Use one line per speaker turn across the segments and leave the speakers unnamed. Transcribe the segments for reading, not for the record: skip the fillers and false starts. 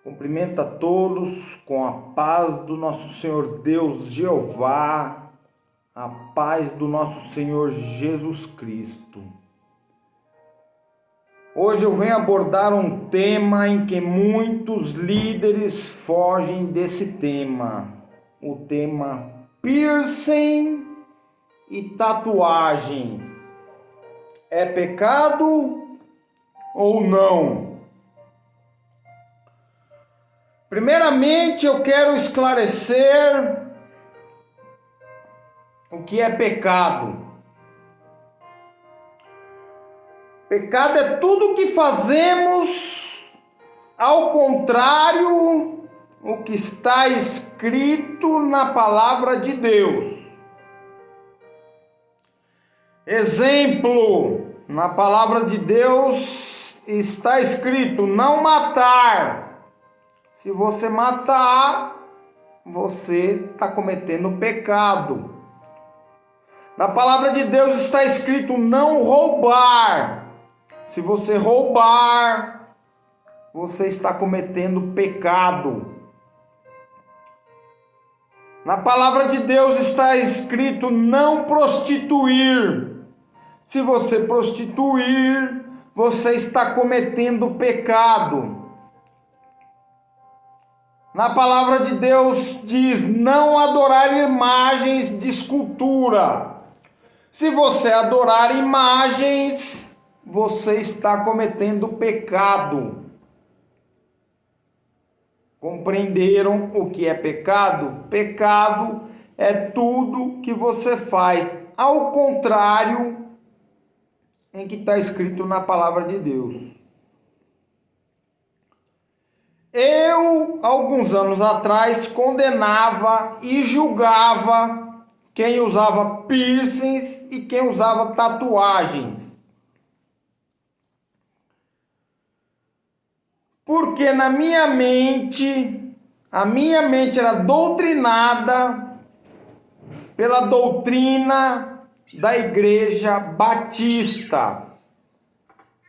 Cumprimento a todos com a paz do nosso Senhor Deus Jeová, a paz do nosso Senhor Jesus Cristo. Hoje eu venho abordar um tema em que muitos líderes fogem desse tema, o tema piercing e tatuagens. É pecado ou não? Primeiramente, eu quero esclarecer o que é pecado. Pecado é tudo que fazemos ao contrário do que está escrito na palavra de Deus. Exemplo, na palavra de Deus está escrito: não matar. Se você matar, você está cometendo pecado. Na palavra de Deus está escrito: não roubar. Se você roubar, você está cometendo pecado. Na palavra de Deus está escrito: não prostituir. Se você prostituir, você está cometendo pecado. Na palavra de Deus diz: não adorar imagens de escultura. Se você adorar imagens, você está cometendo pecado. Compreenderam o que é pecado? Pecado é tudo que você faz ao contrário em que está escrito na palavra de Deus. Eu, alguns anos atrás, condenava e julgava quem usava piercings e quem usava tatuagens. Porque a minha mente era doutrinada pela doutrina da Igreja Batista.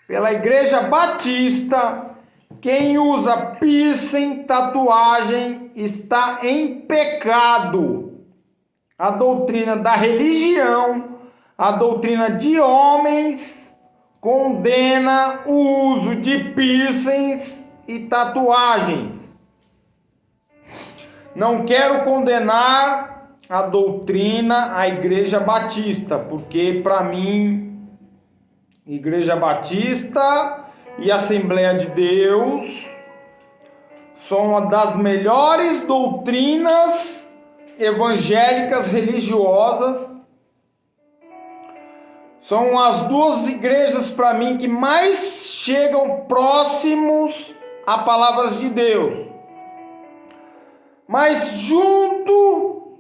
Pela Igreja Batista, quem usa piercing, tatuagem, está em pecado. A doutrina da religião, a doutrina de homens, condena o uso de piercings e tatuagens. Não quero condenar a doutrina, a Igreja Batista, porque para mim, Igreja Batista e Assembleia de Deus são uma das melhores doutrinas evangélicas religiosas. São as duas igrejas para mim que mais chegam próximos a palavras de Deus. Mas junto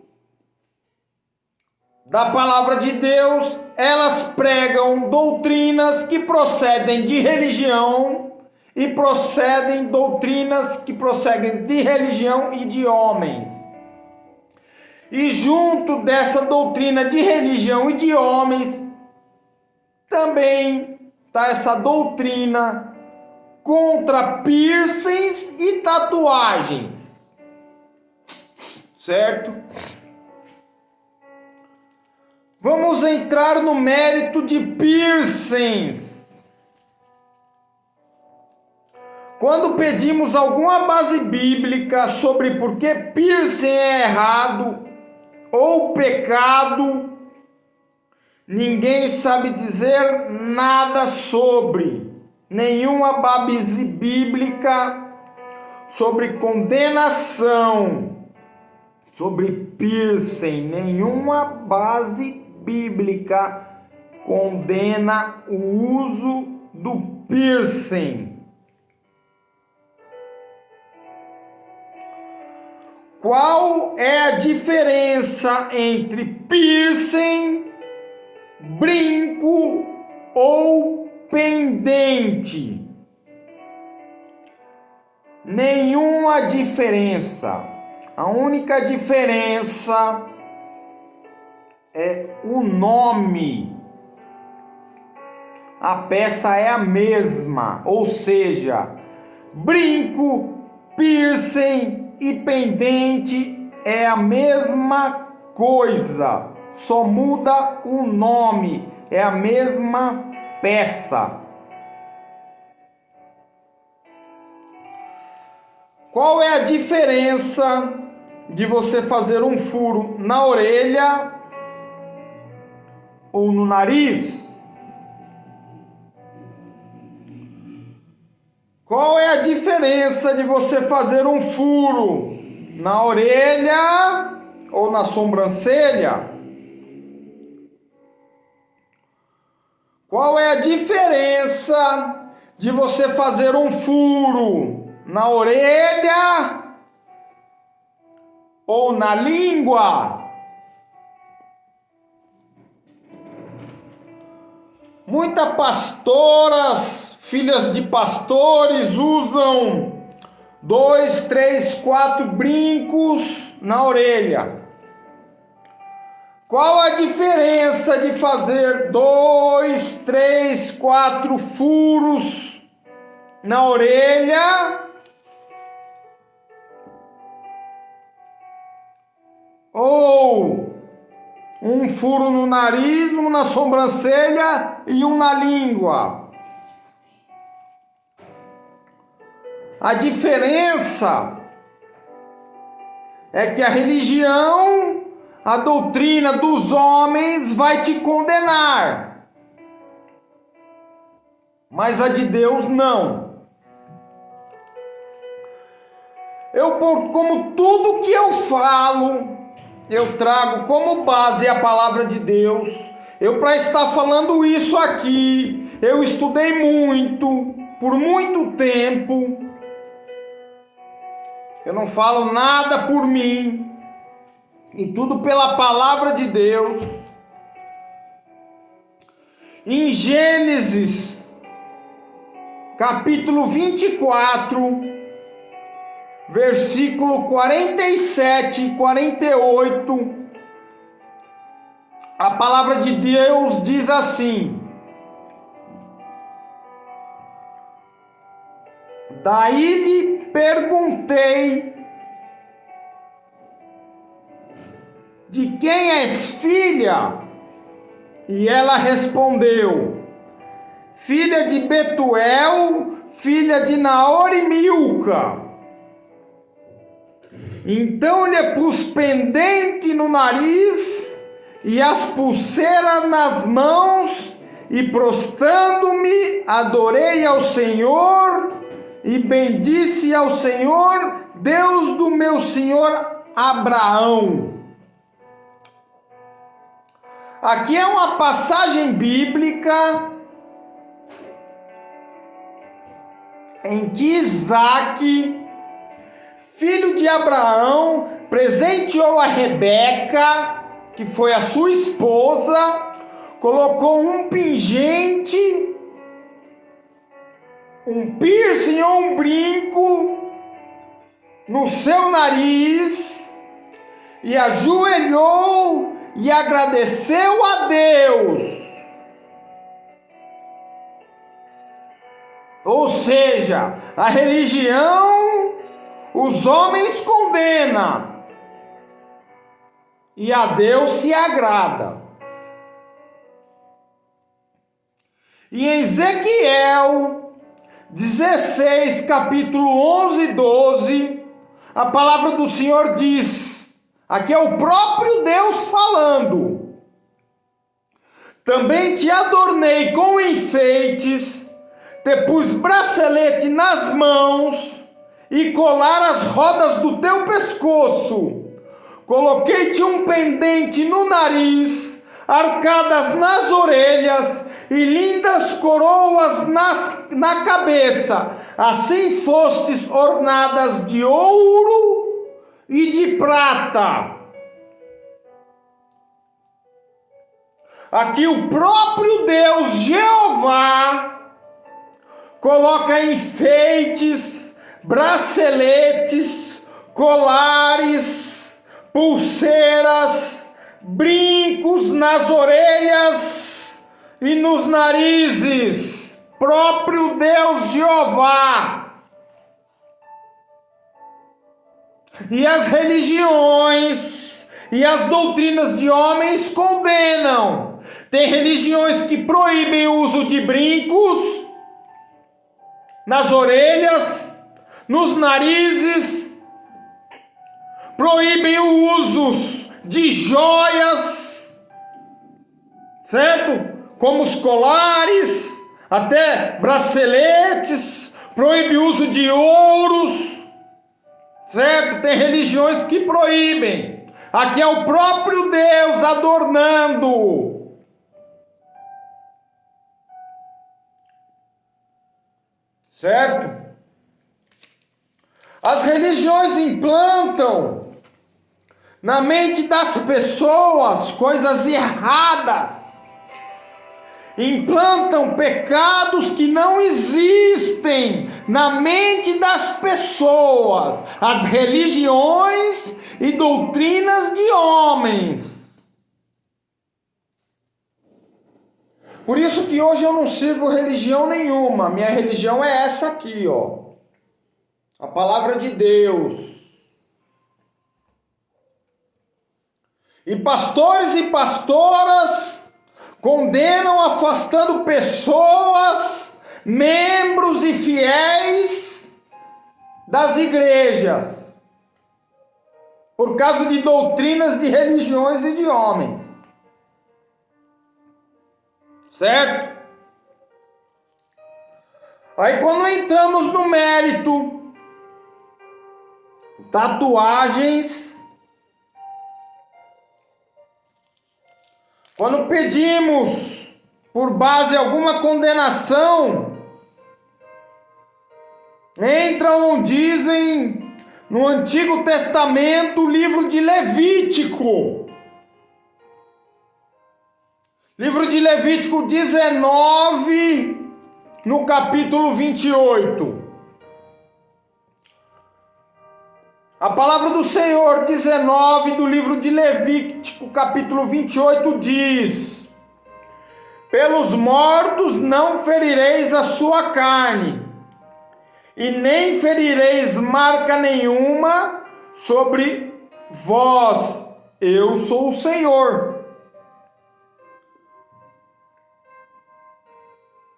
da palavra de Deus, elas pregam doutrinas que procedem de religião e doutrinas que procedem de religião e de homens. E junto dessa doutrina de religião e de homens, também está essa doutrina contra piercings e tatuagens. Certo? Vamos entrar no mérito de piercings. Quando pedimos alguma base bíblica sobre por que piercing é errado ou pecado, ninguém sabe dizer nada sobre. Nenhuma base bíblica sobre condenação, sobre piercing. Nenhuma base bíblica condena o uso do piercing. Qual é a diferença entre piercing, brinco ou pendente? Nenhuma diferença. A única diferença é o nome. A peça é a mesma, ou seja, brinco, piercing e pendente é a mesma coisa, só muda o nome, é a mesma peça. Qual é a diferença de você fazer um furo na orelha ou no nariz? Qual é a diferença de você fazer um furo na orelha ou na sobrancelha? Qual é a diferença de você fazer um furo na orelha ou na língua? Muitas pastoras, filhas de pastores, usam 2, 3, 4 brincos na orelha. Qual a diferença de fazer 2, 3, 4 furos na orelha ou um furo no nariz, um na sobrancelha e um na língua? A diferença é que a religião, a doutrina dos homens vai te condenar, mas a de Deus não. Como tudo que eu falo, eu trago como base a palavra de Deus. Para estar falando isso aqui, eu estudei muito, por muito tempo. Eu não falo nada por mim, e tudo pela palavra de Deus. Em Gênesis, capítulo 24, versículo 47 e 48, a palavra de Deus diz assim: daí lhe perguntei: de quem és filha? E ela respondeu: filha de Betuel, filha de Naor e Milca. Então lhe pus pendente no nariz e as pulseiras nas mãos, e prostrando-me, adorei ao Senhor e bendisse ao Senhor, Deus do meu senhor Abraão. Aqui é uma passagem bíblica em que Isaac, filho de Abraão, presenteou a Rebeca, que foi a sua esposa, colocou um pingente, um piercing ou um brinco no seu nariz e ajoelhou e agradeceu a Deus. Ou seja, a religião, os homens condenam e a Deus se agrada. E em Ezequiel 16, capítulo 11 e 12, a palavra do Senhor diz, aqui é o próprio Deus falando: também te adornei com enfeites, te pus bracelete nas mãos e colar as rodas do teu pescoço, coloquei-te um pendente no nariz, arcadas nas orelhas e lindas coroas na cabeça, assim fostes ornadas de ouro e de prata. Aqui o próprio Deus, Jeová, coloca enfeites, braceletes, colares, pulseiras, brincos nas orelhas e nos narizes. Próprio Deus Jeová. e as religiões e as doutrinas de homens condenam. Tem religiões que proíbem o uso de brincos nas orelhas, nos narizes, proíbem o uso de joias, certo? Como os colares, até braceletes, proíbe o uso de ouros, certo? Tem religiões que proíbem. Aqui é o próprio Deus adornando. Certo? As religiões implantam na mente das pessoas coisas erradas. Implantam pecados que não existem na mente das pessoas. As religiões e doutrinas de homens. Por isso que hoje eu não sirvo religião nenhuma. Minha religião é essa aqui, ó. A palavra de Deus. E pastores e pastoras condenam afastando pessoas, membros e fiéis das igrejas, por causa de doutrinas de religiões e de homens. Certo? Aí quando entramos no mérito, tatuagens, quando pedimos por base alguma condenação, entram, dizem, no Antigo Testamento, o livro de Levítico. Livro de Levítico 19, no capítulo 28. A palavra do Senhor, 19, do livro de Levítico, capítulo 28, diz: pelos mortos não ferireis a sua carne, e nem ferireis marca nenhuma sobre vós. Eu sou o Senhor.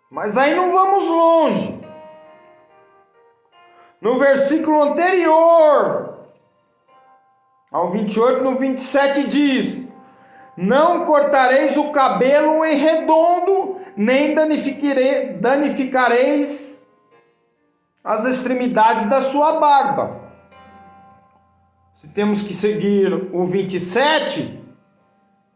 Mas aí não vamos longe. No versículo anterior ao 28, no 27 diz: não cortareis o cabelo em redondo, nem danificareis as extremidades da sua barba. Se temos que seguir o 27,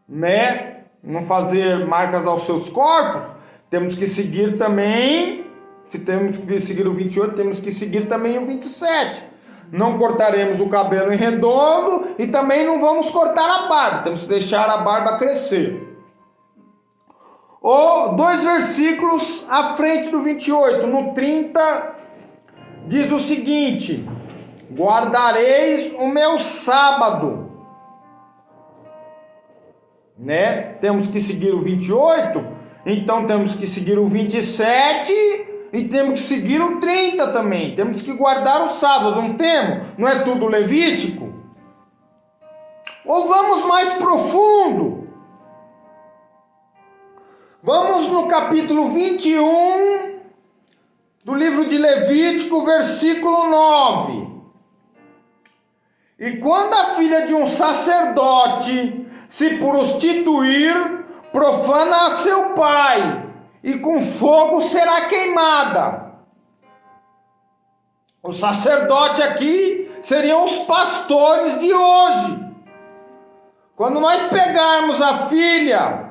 né, não fazer marcas aos seus corpos, temos que seguir também. Se temos que seguir o 28, temos que seguir também o 27. Não cortaremos o cabelo em redondo e também não vamos cortar a barba. Temos que deixar a barba crescer. Ou 2 versículos à frente do 28, no 30, diz o seguinte: guardareis o meu sábado. Né? Temos que seguir o 28, então temos que seguir o 27 e temos que seguir o 30 também. Temos que guardar o sábado, não temos? Não é tudo Levítico? Ou vamos mais profundo? Vamos no capítulo 21 do livro de Levítico, versículo 9. E quando a filha de um sacerdote se prostituir, profana a seu pai, e com fogo será queimada. O sacerdote aqui seriam os pastores de hoje. Quando nós pegarmos a filha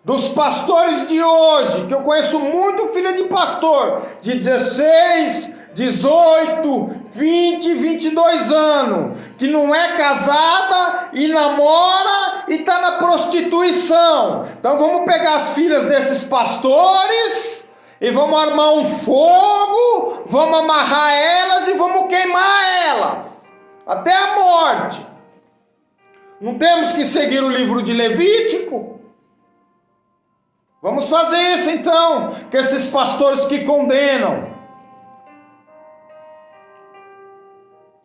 dos pastores de hoje, que eu conheço muito filha de pastor, de 16, 18, 20, 22 anos, que não é casada e namora e está na prostituição. Então vamos pegar as filhas desses pastores e vamos armar um fogo, vamos amarrar elas e vamos queimar elas até a morte. Não temos que seguir o livro de Levítico? Vamos fazer isso então, que esses pastores que condenam.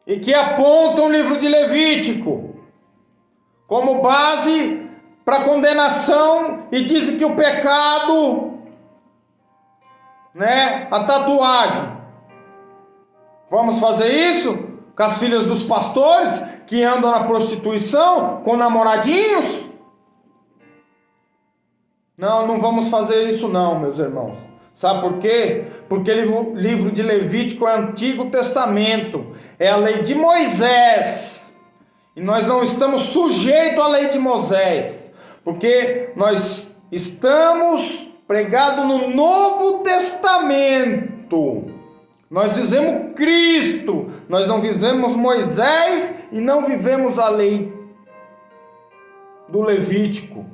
e que apontam o livro de Levítico como base para condenação e dizem que o pecado, a tatuagem. Vamos fazer isso com as filhas dos pastores que andam na prostituição com namoradinhos? Não vamos fazer isso não, meus irmãos. Sabe por quê? Porque o livro de Levítico é Antigo Testamento, é a lei de Moisés. E nós não estamos sujeitos à lei de Moisés, porque nós estamos pregados no Novo Testamento. Nós vivemos Cristo, nós não vivemos Moisés e não vivemos a lei do Levítico,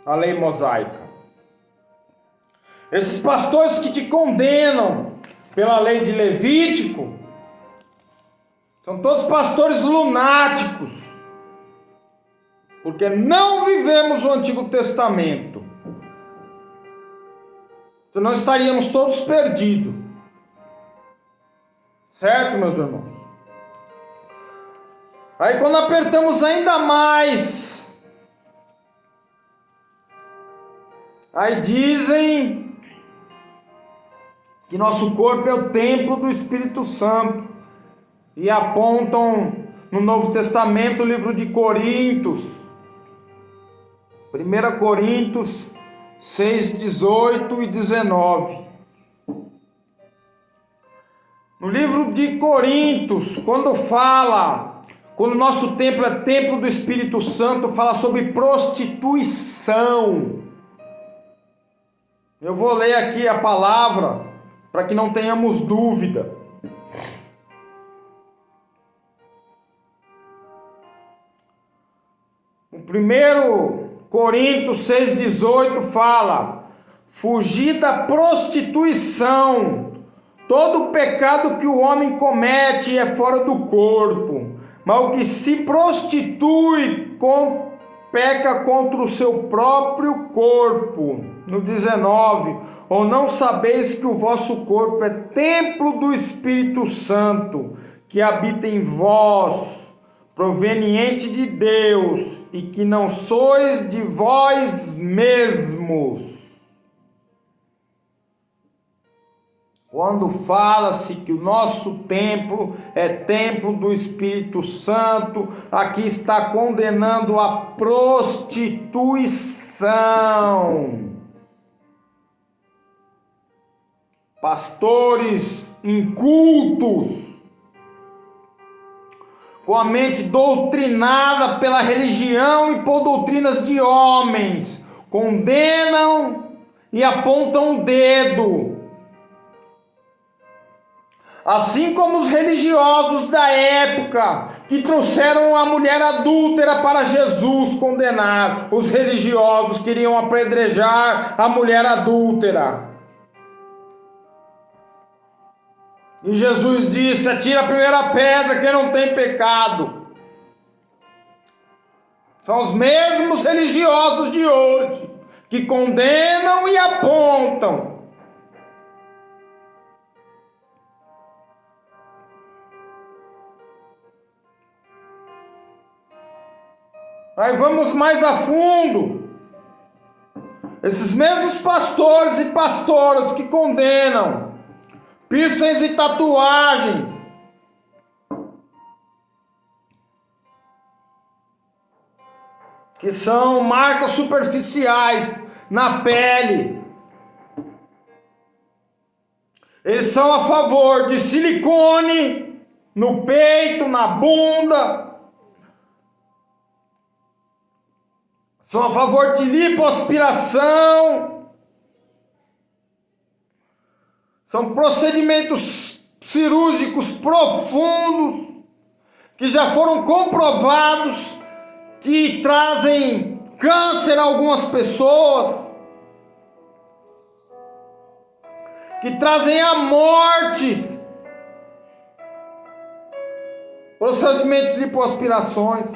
a lei mosaica. Esses pastores que te condenam pela lei de Levítico são todos pastores lunáticos, porque não vivemos o Antigo Testamento. Senão estaríamos todos perdidos. Certo, meus irmãos? Aí quando apertamos ainda mais, aí dizem que nosso corpo é o templo do Espírito Santo e apontam no Novo Testamento o livro de Coríntios, 1 Coríntios 6, 18 e 19. No livro de Coríntios, quando o nosso templo é templo do Espírito Santo, fala sobre prostituição. Eu vou ler aqui a palavra para que não tenhamos dúvida. O 1 Coríntios 6,18 fala: fugir da prostituição. Todo pecado que o homem comete é fora do corpo, mas o que se prostitui peca contra o seu próprio corpo. No 19, ou não sabeis que o vosso corpo é templo do Espírito Santo, que habita em vós, proveniente de Deus, e que não sois de vós mesmos. Quando fala-se que o nosso templo é templo do Espírito Santo, aqui está condenando a prostituição. Pastores incultos, com a mente doutrinada pela religião e por doutrinas de homens, condenam e apontam o dedo. Assim como os religiosos da época que trouxeram a mulher adúltera para Jesus condenar. Os religiosos queriam apedrejar a mulher adúltera. E Jesus disse: atira a primeira pedra quem não tem pecado. São os mesmos religiosos de hoje que condenam e apontam. Aí vamos mais a fundo. Esses mesmos pastores e pastoras que condenam piercings e tatuagens, que são marcas superficiais na pele, eles são a favor de silicone no peito, na bunda, são a favor de lipoaspiração. São procedimentos cirúrgicos profundos que já foram comprovados que trazem câncer a algumas pessoas, que trazem a morte. Procedimentos de lipoaspirações.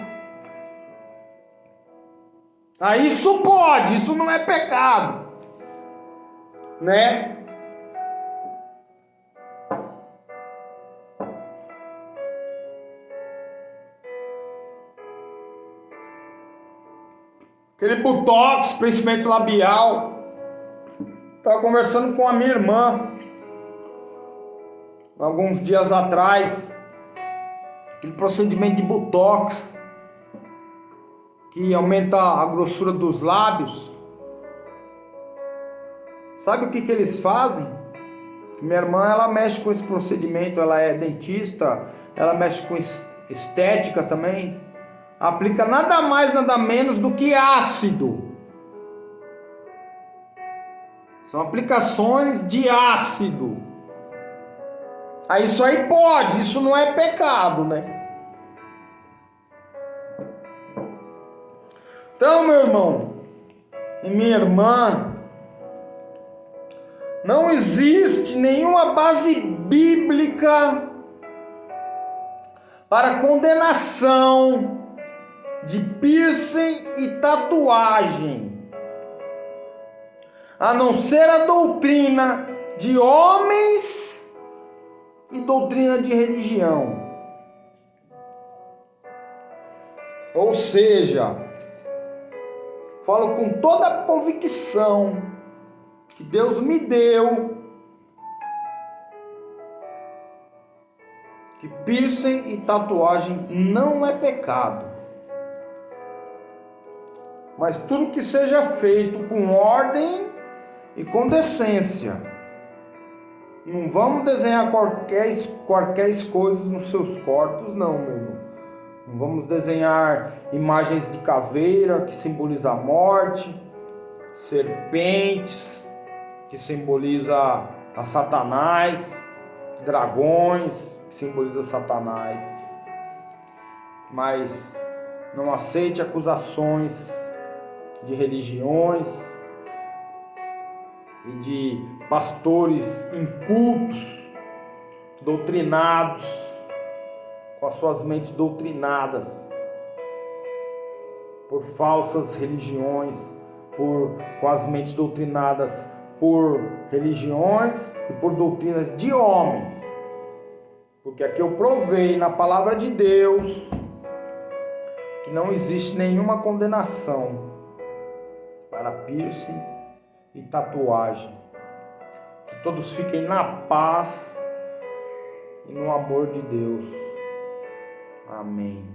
Isso pode, isso não é pecado, né? aquele botox, crescimento labial. Estava conversando com a minha irmã alguns dias atrás, aquele procedimento de botox que aumenta a grossura dos lábios. Sabe o que eles fazem? Minha irmã, ela mexe com esse procedimento, ela é dentista, ela mexe com estética também. Aplica nada mais, nada menos do que ácido. São aplicações de ácido. Isso aí pode, isso não é pecado, né? Então, meu irmão e minha irmã, não existe nenhuma base bíblica para condenação de piercing e tatuagem, a não ser a doutrina de homens e doutrina de religião. Ou seja, falo com toda a convicção que Deus me deu, que piercing e tatuagem não é pecado. Mas tudo que seja feito com ordem e com decência. Não vamos desenhar qualquer coisas nos seus corpos, não, meu irmão. Não vamos desenhar imagens de caveira, que simboliza a morte, serpentes, que simboliza a Satanás, dragões, que simboliza Satanás. Mas não aceite acusações de religiões e de pastores incultos, doutrinados, com as suas mentes doutrinadas por falsas religiões, com as mentes doutrinadas por religiões e por doutrinas de homens. Porque aqui eu provei na palavra de Deus que não existe nenhuma condenação para piercing e tatuagem. Que todos fiquem na paz e no amor de Deus. Amém.